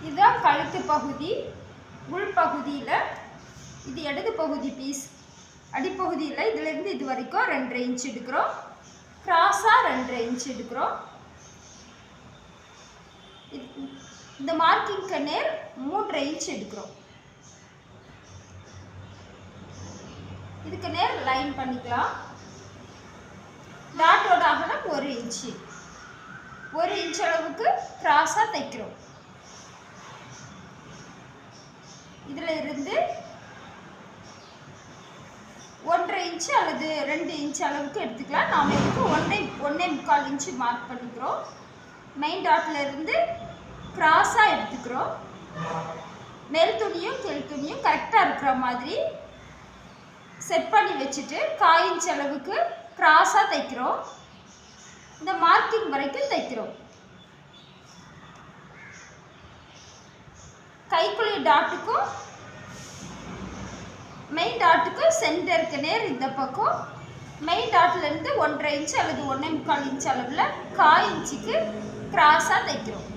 இதுதான் கழுத்து பகுதி. உள் பகுதியில் இது இடது பகுதி பீஸ். அடிப்பகுதியில் இதிலிருந்து இது வரைக்கும் 2.5 இன்ச் எடுக்கிறோம். கிராஸாக 2.5 இன்ச் எடுக்கிறோம். இந்த மார்க்கிங்க்கு நேர் 3.5 இன்ச் எடுக்கிறோம். இதுக்கு நேர் லைன் பண்ணிக்கலாம். டாட்டோட அகலம் 1 இன்ச்சு. 1 இன்ச் அளவுக்கு கிராஸாக தைக்கிறோம். இதில் இருந்து 1.5 இன்ச்சு அல்லது 2 இன்ச் அளவுக்கு எடுத்துக்கலாம். நாம் இதுக்கு 1.25 இன்ச்சு மார்க் பண்ணிக்கிறோம். மெயின் டாட்டில் இருந்து கிராஸாக எடுத்துக்கிறோம். மேல் துணியும் கீழ் துணியும் கரெக்டாக இருக்கிற மாதிரி செட் பண்ணி வச்சுட்டு 1/4 இன்ச் அளவுக்கு கிராஸாக தைக்கிறோம். இந்த மார்க்கிங் வரைக்கும் தைக்கிறோம். கைக்குழி டாட்டுக்கும் மெயின் டாட்டுக்கும் சென்டருக்கு நேர் இந்த பக்கம் மெயின் டாட்லேருந்து 1.5 இன்ச் அல்லது 1.25 இன்ச் அளவில் 1/4 இன்ச்சுக்கு கிராஸாக தைக்கிறோம்.